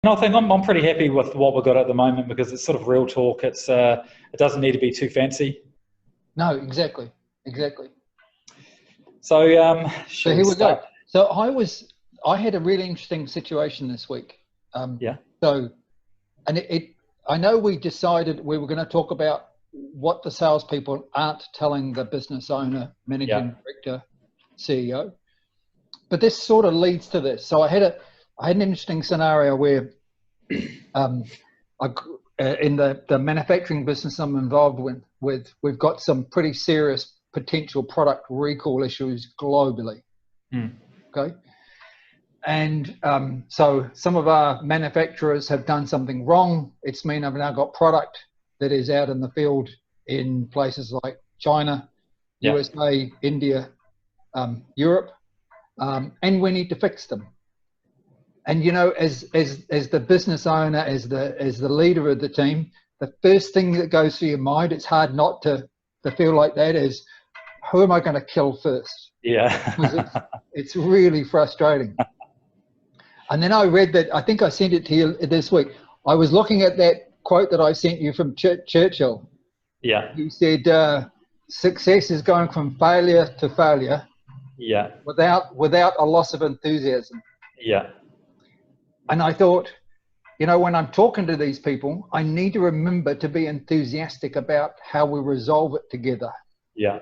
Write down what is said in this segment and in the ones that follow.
And I think I'm pretty happy with what we've got at the moment because it's sort of real talk. It doesn't need to be too fancy. No, exactly. So So shall we here we go. start? So I had a really interesting situation this week. Yeah. So, and I know we decided we were going to talk about what the salespeople aren't telling the business owner, managing director, CEO, but this sort of leads to this. So I had an interesting scenario where, in the manufacturing business I'm involved with, we've got some pretty serious potential product recall issues globally. Okay. And so some of our manufacturers have done something wrong. It's mean I've now got product that is out in the field in places like China, USA, India, Europe, and we need to fix them. And you know, as the business owner, as the leader of the team, the first thing that goes through your mind, it's hard not to feel like that, is who am I going to kill first? Yeah. It's really frustrating. And then I read that, I think I sent it to you this week. I was looking at that quote that I sent you from Churchill. Yeah. He said, success is going from failure to failure. Yeah. Without a loss of enthusiasm. Yeah. And I thought, you know, when I'm talking to these people, I need to remember to be enthusiastic about how we resolve it together. Yeah.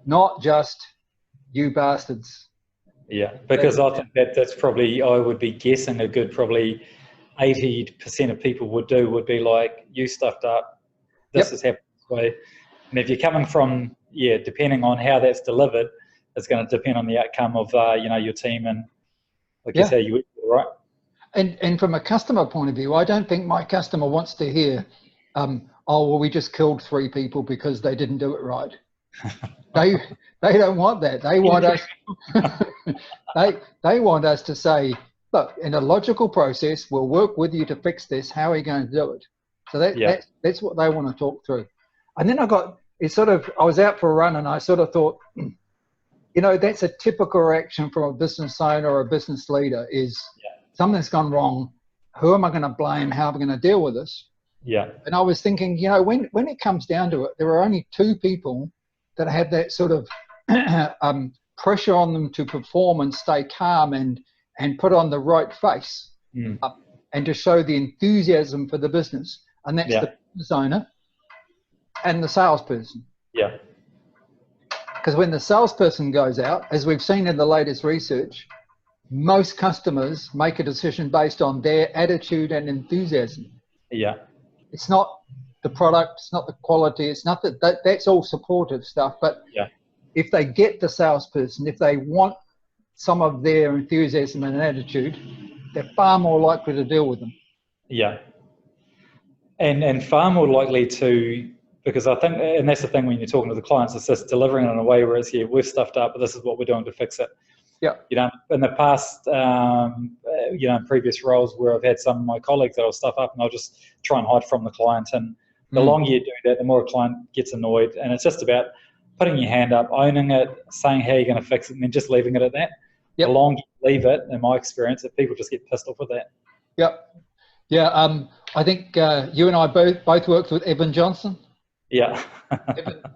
Not just you bastards. Yeah, because I think that's probably, I would be guessing a good probably 80% of people would be like, you stuffed up, this has happened this way. And if you're coming from, depending on how that's delivered, it's going to depend on the outcome of, your team and I guess how you would, right? And from a customer point of view, I don't think my customer wants to hear, oh, well, we just killed 3 people because they didn't do it right. They don't want that. They want us. they want us to say, look, in a logical process, we'll work with you to fix this. How are you going to do it? So that's what they want to talk through. And then I was out for a run and I sort of thought, you know, that's a typical reaction from a business owner or a business leader is something's gone wrong. Who am I going to blame? How am I going to deal with this? Yeah. And I was thinking, you know, when it comes down to it, there are only 2 people that have that sort of pressure on them to perform and stay calm and put on the right face and to show the enthusiasm for the business. And that's the business owner and the salesperson. Yeah. Because when the salesperson goes out, as we've seen in the latest research, most customers make a decision based on their attitude and enthusiasm. Yeah. It's not the product, it's not the quality, it's not that's all supportive stuff. But if they get the salesperson, if they want some of their enthusiasm and attitude, they're far more likely to deal with them. Yeah. And far more likely to, because I think, and that's the thing when you're talking to the clients, it's just delivering it in a way where it's, we've stuffed up, but this is what we're doing to fix it. Yeah. You know, in the past, in previous roles where I've had some of my colleagues that I'll stuff up and I'll just try and hide from the client. And the longer you do that, the more a client gets annoyed. And it's just about putting your hand up, owning it, saying how you're going to fix it, and then just leaving it at that. The longer you leave it, in my experience, that people just get pissed off with that. Yep. Yeah. I think you and I both worked with Evan Johnson. Yeah.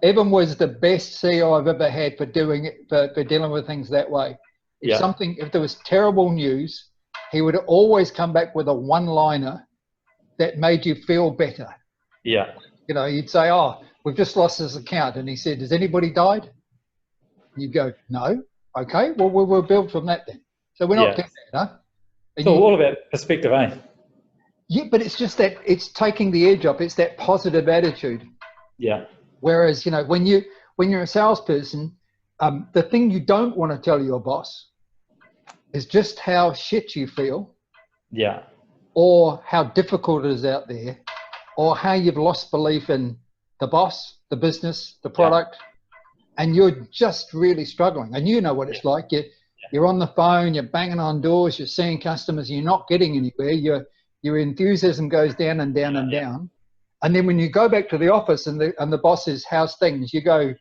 Evan was the best CEO I've ever had for doing it, for dealing with things that way. If there was terrible news, he would always come back with a one-liner that made you feel better. Yeah. You know, you'd say, oh, we've just lost this account. And he said, has anybody died? You go, no. Okay, well, we'll build from that then. So we're not doing that, huh? It's all about perspective, eh? Yeah, but it's just that it's taking the edge off. It's that positive attitude. Yeah. Whereas, you know, when you're a salesperson, the thing you don't want to tell your boss is just how shit you feel. Yeah. Or how difficult it is out there, or how you've lost belief in the boss, the business, the product, and you're just really struggling. And you know what it's like. You're on the phone, you're banging on doors, you're seeing customers, you're not getting anywhere. Your enthusiasm goes down and down and down. And then when you go back to the office and the boss says, how's things? You go,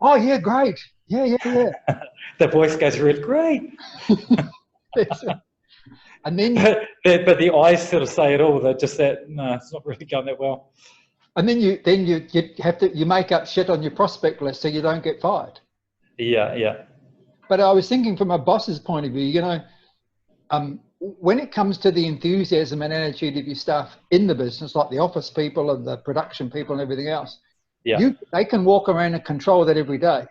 oh, yeah, great. Yeah. The voice goes really great. And then, but the eyes sort of say it all. They're just that, no, it's not really going that well. and then you have to, you make up shit on your prospect list so you don't get fired. Yeah, yeah. But I was thinking from a boss's point of view, you know, when it comes to the enthusiasm and attitude of your staff in the business, like the office people and the production people and everything else, Yeah. They can walk around and control that every day.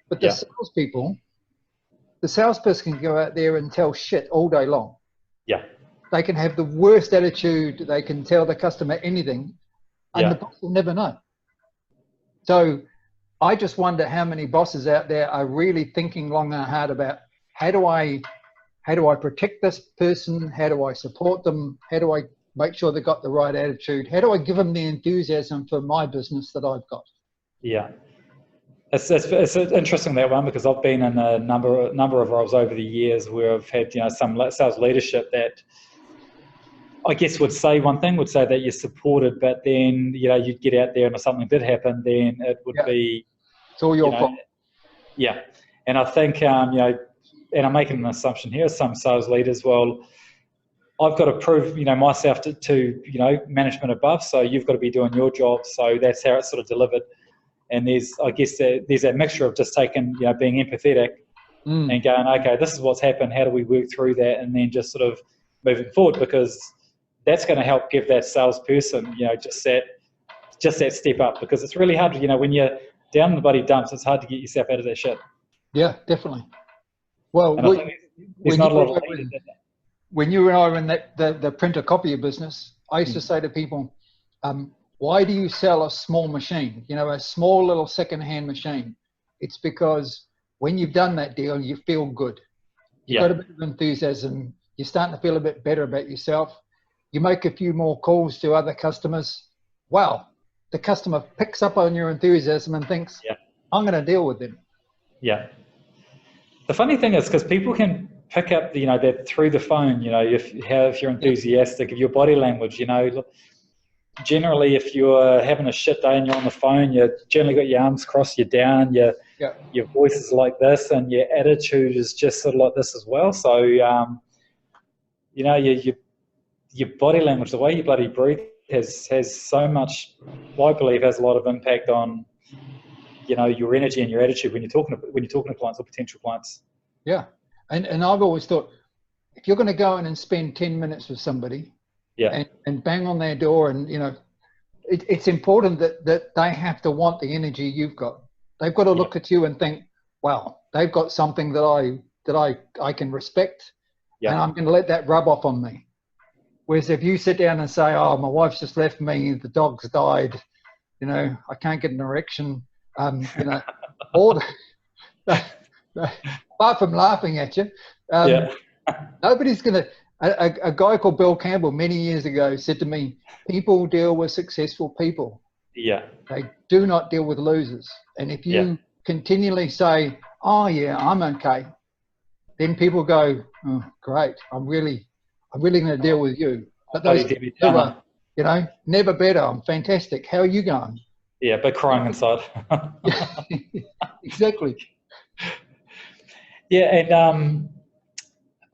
But the salespeople, the salesperson can go out there and tell shit all day long. Yeah. They can have the worst attitude. They can tell the customer anything, and the boss will never know. So I just wonder how many bosses out there are really thinking long and hard about how do I protect this person? How do I support them? How do I make sure they've got the right attitude? How do I give them the enthusiasm for my business that I've got? Yeah. It's interesting, that one, because I've been in a number of roles over the years where I've had, you know, some sales leadership that I guess would say one thing, would say that you're supported, but then, you know, you'd get out there and if something did happen, then it would be, it's all your fault. Yeah. And I think, you know, and I'm making an assumption here, some sales leaders, well, I've got to prove, you know, myself to you know, management above, so you've got to be doing your job. So that's how it's sort of delivered. And there's, I guess, there's that mixture of just taking, you know, being empathetic and going, okay, this is what's happened. How do we work through that? And then just sort of moving forward, because that's going to help give that salesperson, you know, just that step up, because it's really hard, you know, when you're down in the bloody dumps, it's hard to get yourself out of that shit. Yeah, definitely. Well, there's not a lot of leaders in that. When you and I were in the printer copier business, I used to say to people, why do you sell a small machine? You know, a small little second-hand machine. It's because when you've done that deal, you feel good. You've got a bit of enthusiasm. You're starting to feel a bit better about yourself. You make a few more calls to other customers. Wow, the customer picks up on your enthusiasm and thinks, I'm going to deal with them. Yeah. The funny thing is, because people can pick up, you know, that through the phone, you know, if you're enthusiastic, if your body language, you know, look, generally if you're having a shit day and you're on the phone, you generally got your arms crossed, you're down, your voice is like this, and your attitude is just sort of like this as well. So, you know, your body language, the way you bloody breathe has so much, I believe, has a lot of impact on, you know, your energy and your attitude when you're talking to clients or potential clients. Yeah. And I've always thought, if you're going to go in and spend 10 minutes with somebody and bang on their door, and, you know, it's important that they have to want the energy you've got. They've got to look at you and think, wow, they've got something that I can respect, and I'm going to let that rub off on me. Whereas if you sit down and say, oh, my wife's just left me, the dog's died, you know, I can't get an erection, you know, all apart from laughing at you, nobody's going to. A guy called Bill Campbell many years ago said to me, people deal with successful people. Yeah. They do not deal with losers. And if you continually say, oh, yeah, I'm okay, then people go, oh, great, I'm really going to deal with you. But those who are, you know, never better, I'm fantastic. How are you going? Yeah, but crying inside. Exactly. Yeah, and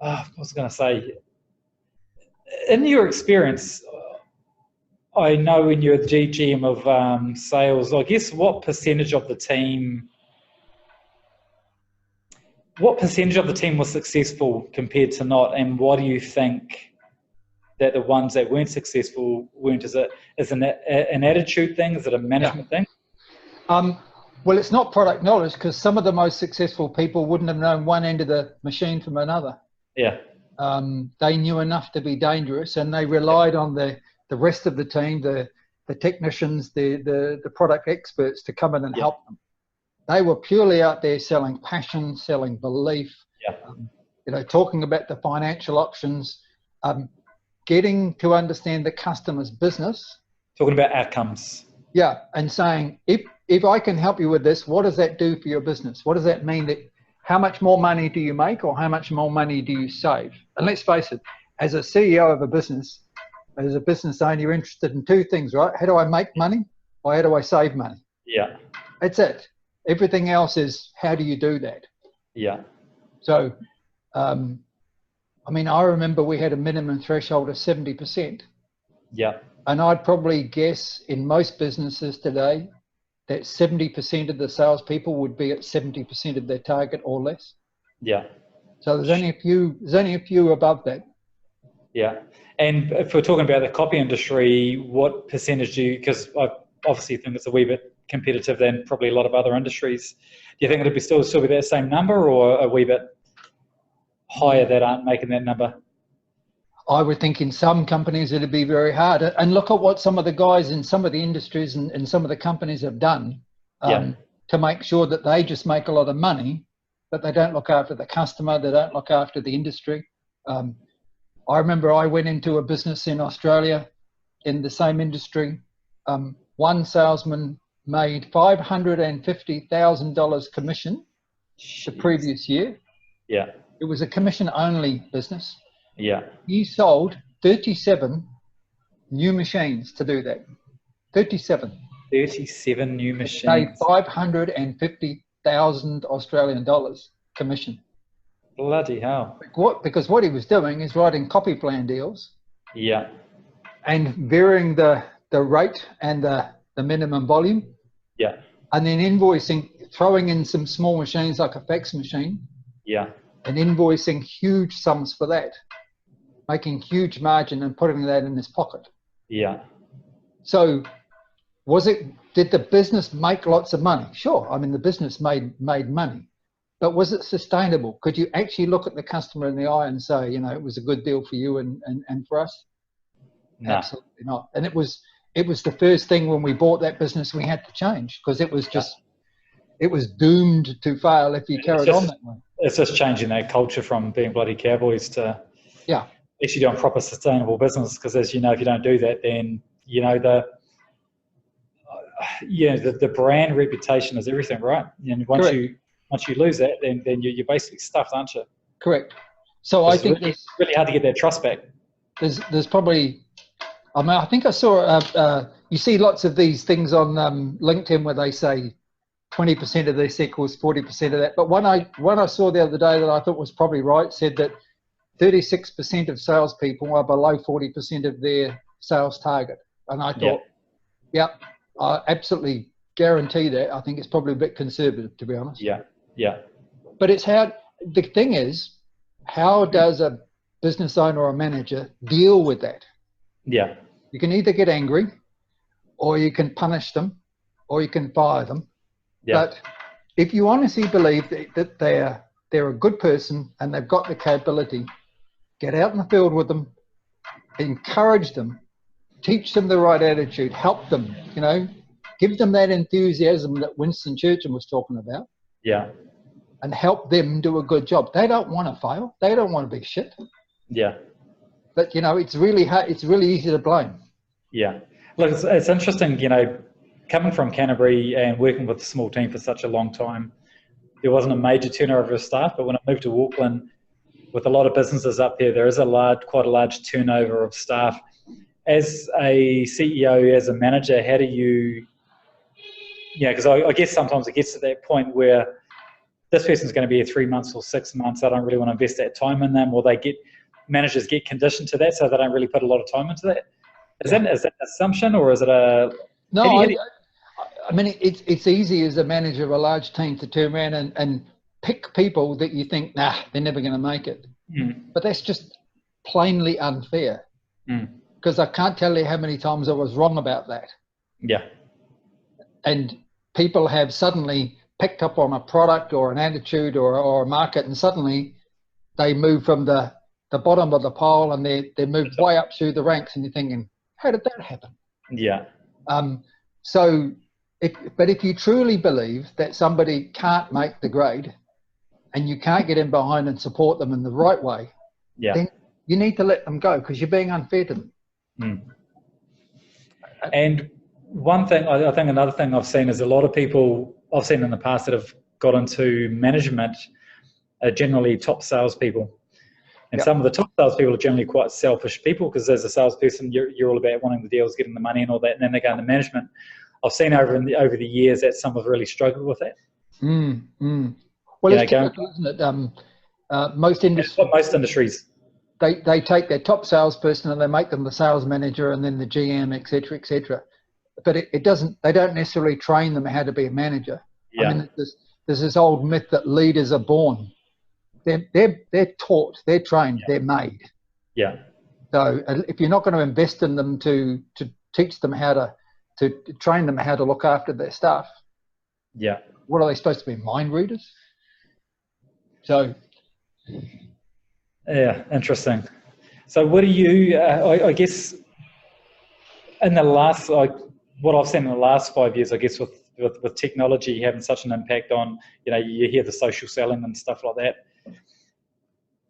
I was going to say, in your experience, I know when you're the GM of sales, I guess what percentage of the team was successful compared to not, and what do you think that the ones that weren't successful weren't? Is it an attitude thing? Is it a management thing? Well, it's not product knowledge, because some of the most successful people wouldn't have known one end of the machine from another. Yeah. They knew enough to be dangerous, and they relied on the rest of the team, the technicians, the product experts to come in and help them. They were purely out there selling passion, selling belief, you know, talking about the financial options, getting to understand the customer's business. Talking about outcomes. Yeah, and saying, if I can help you with this, what does that do for your business? What does that mean? That how much more money do you make, or how much more money do you save? And let's face it, as a CEO of a business, as a business owner, you're interested in two things, right? How do I make money, or how do I save money? Yeah. That's it. Everything else is, how do you do that? Yeah. So I mean, I remember we had a minimum threshold of 70%. Yeah. And I'd probably guess in most businesses today that 70% of the salespeople would be at 70% of their target or less. Yeah. So there's only a few above that. Yeah. And if we're talking about the copy industry, what percentage do you, because I obviously think it's a wee bit competitive than probably a lot of other industries. Do you think it'll be still be that same number, or a wee bit higher that aren't making that number? I would think in some companies it'd be very hard. And look at what some of the guys in some of the industries and some of the companies have done to make sure that they just make a lot of money, but they don't look after the customer, they don't look after the industry. I remember I went into a business in Australia in the same industry. One salesman made $550,000 commission the previous year. Yeah. It was a commission-only business. Yeah. He sold 37 new machines to do that. 37. 37 new machines. Paid 550,000 Australian dollars commission. Bloody hell. Because what he was doing is writing copy plan deals. Yeah. And varying the rate and the minimum volume. Yeah. And then invoicing, throwing in some small machines like a fax machine. Yeah. And invoicing huge sums for that. Making huge margin and putting that in his pocket. Yeah. So did the business make lots of money? Sure. I mean, the business made money. But was it sustainable? Could you actually look at the customer in the eye and say, it was a good deal for you and for us? No. Absolutely not. And it was the first thing when we bought that business we had to change, because it was it was doomed to fail if you carried on that way. It's just changing that culture from being bloody cowboys to actually doing proper sustainable business. Because as you know, if you don't do that, then the brand reputation is everything, right? And once you lose that, then you're basically stuffed, aren't you? Correct. So I think it's really hard to get that trust back. There's probably, I think I saw, you see lots of these things on LinkedIn where they say 20% of this equals 40% of that. But one I saw the other day that I thought was probably right said that 36% of salespeople are below 40% of their sales target. And I thought, I absolutely guarantee that. I think it's probably a bit conservative, to be honest. Yeah, yeah. But the thing is, how does a business owner or a manager deal with that? Yeah. You can either get angry, or you can punish them, or you can fire them. Yeah. But if you honestly believe that they're a good person and they've got the capability, get out in the field with them, encourage them, teach them the right attitude, help them, give them that enthusiasm that Winston Churchill was talking about. Yeah. And help them do a good job. They don't want to fail. They don't want to be shit. Yeah. But, it's really hard. It's really easy to blame. Yeah. Look, it's interesting, coming from Canterbury and working with a small team for such a long time, there wasn't a major turnover of staff, but when I moved to Auckland, with a lot of businesses up there, there is quite a large turnover of staff. As a CEO, as a manager, how do you, because I guess sometimes it gets to that point where this person's going to be here 3 months or 6 months. I don't really want to invest that time in them, or managers get conditioned to that, so they don't really put a lot of time into that. Is that an assumption, or is it a? No, I mean it's easy as a manager of a large team to turn around and pick people that you think, they're never going to make it. But that's just plainly unfair. Because I can't tell you how many times I was wrong about that. Yeah. And people have suddenly picked up on a product or an attitude or a market, and suddenly they move from the bottom of the pile and they move way up through the ranks, and you're thinking, how did that happen? Yeah. So, if you truly believe that somebody can't make the grade and you can't get in behind and support them in the right way, then you need to let them go, because you're being unfair to them. And one thing, I think another thing I've seen is a lot of people I've seen in the past that have got into management are generally top salespeople. And some of the top salespeople are generally quite selfish people, because as a salesperson, you're all about wanting the deals, getting the money and all that, and then they go into management. I've seen over the years that some have really struggled with that. Well, it's typical, isn't it? Most industries. Most industries. they take their top salesperson and they make them the sales manager and then the GM, etc., etc. But it doesn't. They don't necessarily train them how to be a manager. Yeah. I mean, there's this old myth that leaders are born. They're taught, they're trained, they're made. Yeah. So if you're not going to invest in them to teach them how to train them how to look after their staff, yeah, what are they supposed to be, mind readers? So yeah, interesting. So what do you? I guess in the last, like what I've seen in the last 5 years, I guess with technology having such an impact on, you hear the social selling and stuff like that.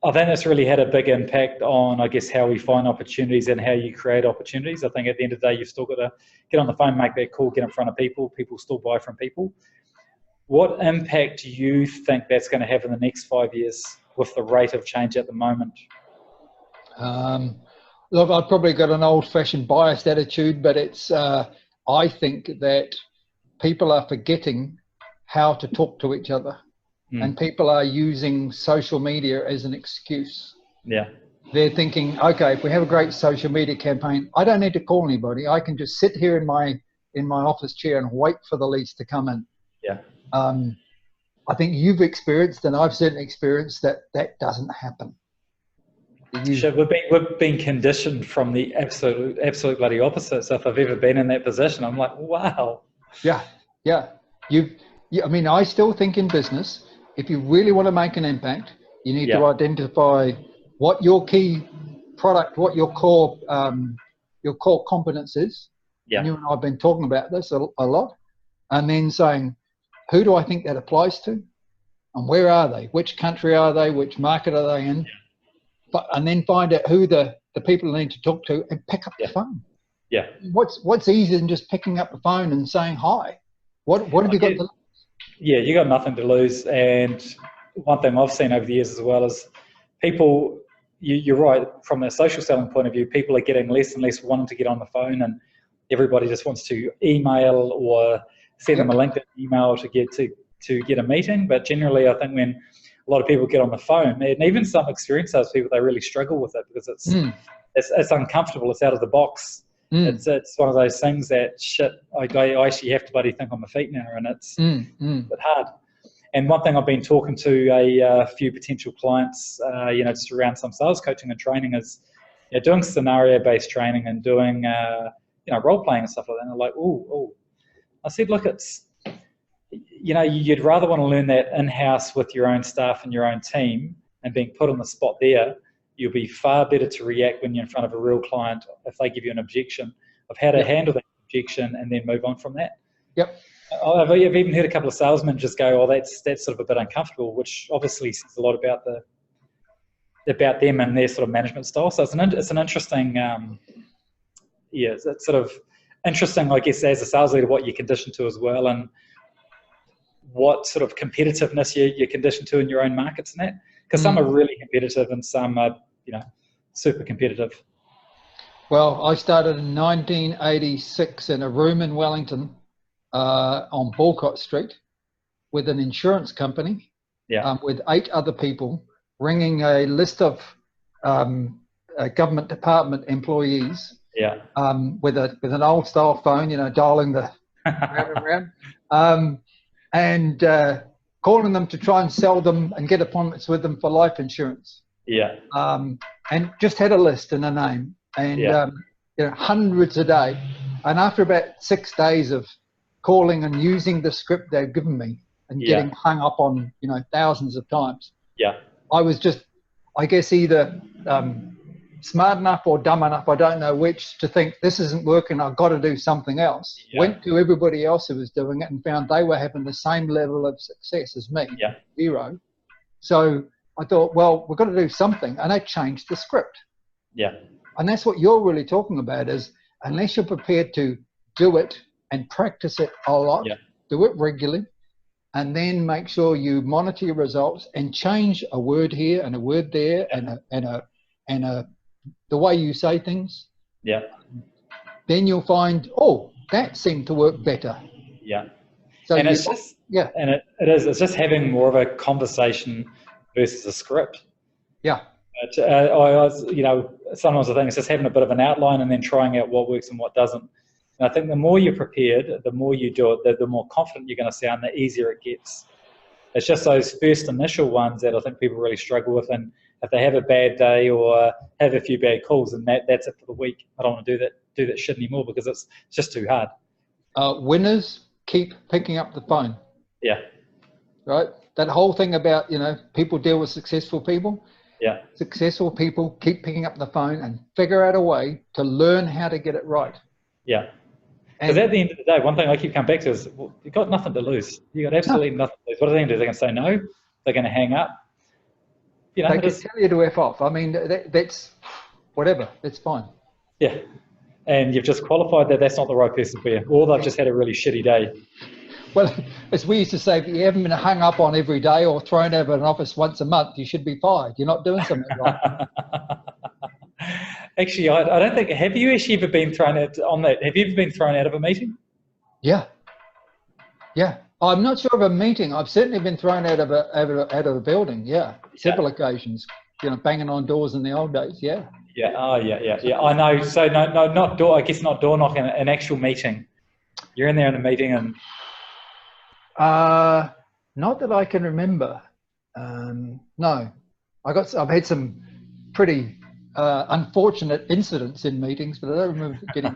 I think that's really had a big impact on, I guess, how we find opportunities and how you create opportunities. I think at the end of the day, you've still got to get on the phone, make that call, get in front of people. People still buy from people. What impact do you think that's going to have in the next 5 years with the rate of change at the moment? Look, I've probably got an old-fashioned biased attitude, but it's I think that people are forgetting how to talk to each other. And people are using social media as an excuse. Yeah. They're thinking, okay, if we have a great social media campaign, I don't need to call anybody. I can just sit here in my office chair and wait for the leads to come in. Yeah. I think you've experienced, and I've certainly experienced, that doesn't happen. Sure, we've been conditioned from the absolute bloody opposite. So if I've ever been in that position, I'm like, wow. Yeah. I mean, I still think in business, if you really want to make an impact, you need to identify what your key product, what your core competence is. Yeah. You and I have been talking about this a lot. And then saying, who do I think that applies to? And where are they? Which country are they? Which market are they in? And then find out who the people need to talk to and pick up the phone. Yeah. What's easier than just picking up the phone and saying hi? What have you got to? Yeah, you got nothing to lose. And one thing I've seen over the years as well is people, you're right, from a social selling point of view, people are getting less and less wanting to get on the phone, and everybody just wants to email or send them a LinkedIn email to get a meeting. But generally, I think when a lot of people get on the phone, and even some experienced salespeople, they really struggle with it because it's uncomfortable, it's out of the box. It's one of those things that I actually have to bloody think on my feet now, and it's a bit hard. And one thing I've been talking to a few potential clients, just around some sales coaching and training is doing scenario-based training and doing role playing and stuff like that. And they're like, oh, I said, look, it's you'd rather want to learn that in-house with your own staff and your own team and being put on the spot there. You'll be far better to react when you're in front of a real client if they give you an objection of how to handle that objection and then move on from that. Yep. I've even heard a couple of salesmen just go, "Oh, that's sort of a bit uncomfortable," which obviously says a lot about them and their sort of management style. So it's an interesting, it's sort of interesting, I guess, as a sales leader, what you're conditioned to as well, and what sort of competitiveness you're conditioned to in your own markets and that. Because some are really competitive and some are, super competitive. Well, I started in 1986 in a room in Wellington on Balcott Street with an insurance company with 8 other people, ringing a list of government department employees with an old style phone, dialing the round and calling them to try and sell them and get appointments with them for life insurance. And just had a list and a name and hundreds a day. And after about 6 days of calling and using the script they'd given me and getting hung up on, thousands of times, I was just, I guess, either smart enough or dumb enough, I don't know which, to think this isn't working, I've got to do something else. Went to everybody else who was doing it and found they were having the same level of success as me, 0. So I thought, well, we've got to do something, and I changed the script. And that's what you're really talking about, is unless you're prepared to do it and practice it a lot, do it regularly, and then make sure you monitor your results and change a word here and a word there and the way you say things. Then you'll find, oh, that seemed to work better. So and it's just and it's just having more of a conversation versus a script. But, I was, sometimes I think it's just having a bit of an outline and then trying out what works and what doesn't. And I think the more you're prepared, the more you do it, the more confident you're going to sound, the easier it gets. It's just those first initial ones that I think people really struggle with. And if they have a bad day or have a few bad calls, and that's it for the week. I don't want to do that shit anymore because it's just too hard. Winners keep picking up the phone. Yeah. Right? That whole thing about, people deal with successful people. Yeah. Successful people keep picking up the phone and figure out a way to learn how to get it right. Yeah. Because at the end of the day, one thing I keep coming back to is, well, you've got nothing to lose. You've got absolutely nothing to lose. What are they going to do? They're going to say no? They're going to hang up? They can tell you to F off. I mean, that's whatever. It's fine. Yeah. And you've just qualified that that's not the right person for you. Or they've just had a really shitty day. Well, as we used to say, if you haven't been hung up on every day or thrown out of an office once a month, you should be fired. You're not doing something right. Actually, I don't think, have you actually ever been thrown out on that? Have you ever been thrown out of a meeting? Yeah. I'm not sure of a meeting. I've certainly been thrown out of a building. Yeah. Several occasions, banging on doors in the old days. Yeah. Yeah. Oh, yeah. I know. So no, not door. I guess not door knocking. An actual meeting. You're in there in a meeting and. Not that I can remember. No, I've had some pretty unfortunate incidents in meetings, but I don't remember getting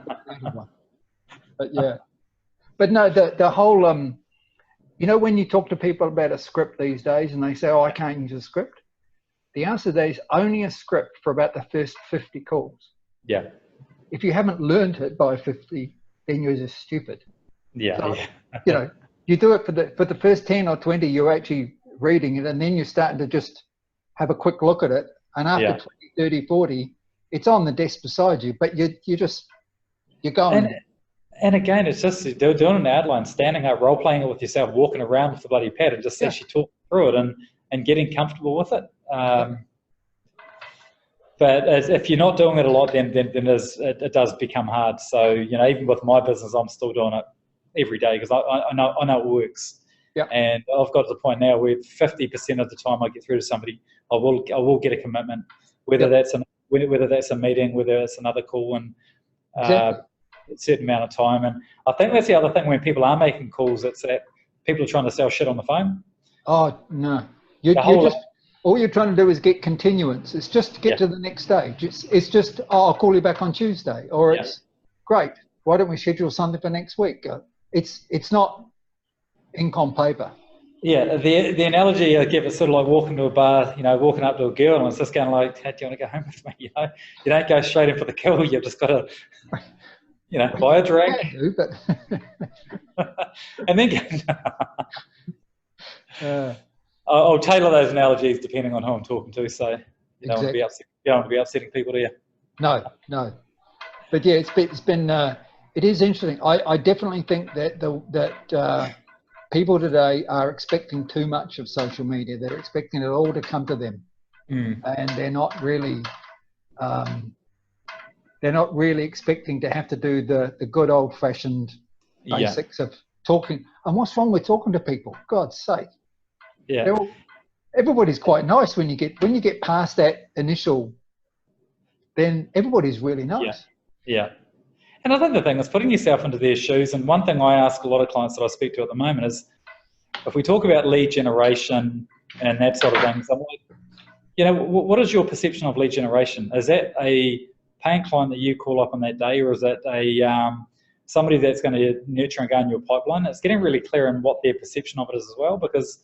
one. But yeah, but no, the whole when you talk to people about a script these days and they say, "Oh, I can't use a script," the answer to that is only a script for about the first 50 calls. Yeah. If you haven't learned it by 50, then you're just stupid. Yeah. So, yeah. You do it for the first 10 or 20, you're actually reading it, and then you're starting to just have a quick look at it. And after 20, 30, 40, it's on the desk beside you, but you're going. And again, it's just doing an outline, standing up, role-playing it with yourself, walking around with the bloody pad and just actually talking through it and getting comfortable with it. But if you're not doing it a lot, then it does become hard. So, even with my business, I'm still doing it every day because I know it works. Yeah. And I've got to the point now where 50% of the time I get through to somebody, I will get a commitment, whether that's a meeting, whether it's another call, and a certain amount of time. And I think that's the other thing when people are making calls, it's that people are trying to sell shit on the phone. Oh no, all you're trying to do is get continuance. It's just to get to the next stage. It's just I'll call you back on Tuesday, or it's great. Why don't we schedule something for next week? It's not ink on paper. Yeah, the analogy I give is sort of like walking to a bar, walking up to a girl and it's just kind of like, hey, do you want to go home with me? You don't go straight in for the kill. You've just got to, buy a drink. And then I'll tailor those analogies depending on who I'm talking to. So you don't want to be upsetting people, do you? No. But yeah, it's been it is interesting. I definitely think that people today are expecting too much of social media. They're expecting it all to come to them, and they're not really expecting to have to do the good old-fashioned basics of talking. And what's wrong with talking to people? God's sake! Yeah, everybody's quite nice when you get past that initial. Then everybody's really nice. Yeah. And I think the thing is putting yourself into their shoes. And one thing I ask a lot of clients that I speak to at the moment is, if we talk about lead generation and that sort of thing, so what is your perception of lead generation? Is that a paying client that you call up on that day, or is that somebody that's going to nurture and go in your pipeline? It's getting really clear on what their perception of it is as well, because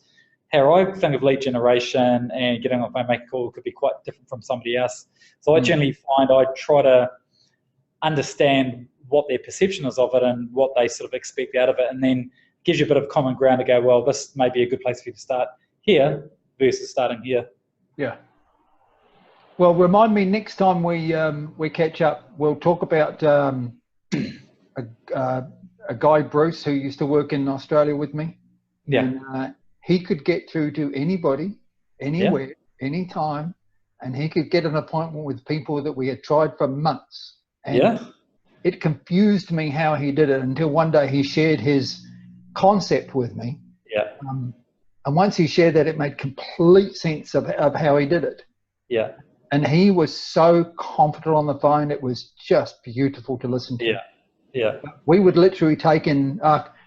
how I think of lead generation and getting on phone, make a call could be quite different from somebody else. So I generally find I try to understand what their perception is of it and what they sort of expect out of it, and then gives you a bit of common ground to go, well, this may be a good place for you to start here versus starting here. Yeah. Well, remind me next time we catch up, we'll talk about a guy, Bruce, who used to work in Australia with me. Yeah. And, he could get through to anybody, anywhere, anytime, and he could get an appointment with people that we had tried for months. And it confused me how he did it until one day he shared his concept with me. Yeah. And once he shared that, it made complete sense of how he did it. Yeah. And he was so confident on the phone. It was just beautiful to listen to. Yeah. Yeah. We would literally take in,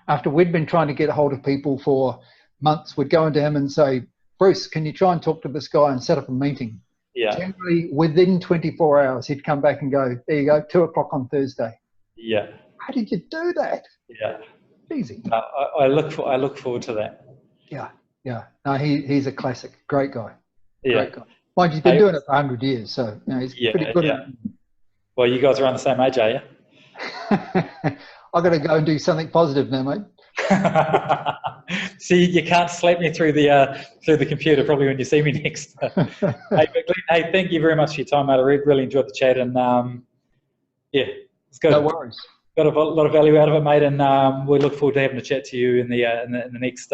after we'd been trying to get a hold of people for months, we'd go into him and say, Bruce, can you try and talk to this guy and set up a meeting? Yeah. Generally, within 24 hours, he'd come back and go, there you go, 2 o'clock on Thursday. Yeah. How did you do that? Yeah. Easy. No, I look forward to that. Yeah. Yeah. No, he's a classic. Great guy. Yeah. Great guy. Mind, he's been doing it for 100 years, so he's pretty good at it. Well, you guys are around the same age, are you? I've got to go and do something positive now, mate. See, you can't slap me through the computer probably when you see me next. Hey, thank you very much for your time, mate. I really enjoyed the chat, and yeah, it's good. No worries. Got a lot of value out of it, mate, and we look forward to having a chat to you in the next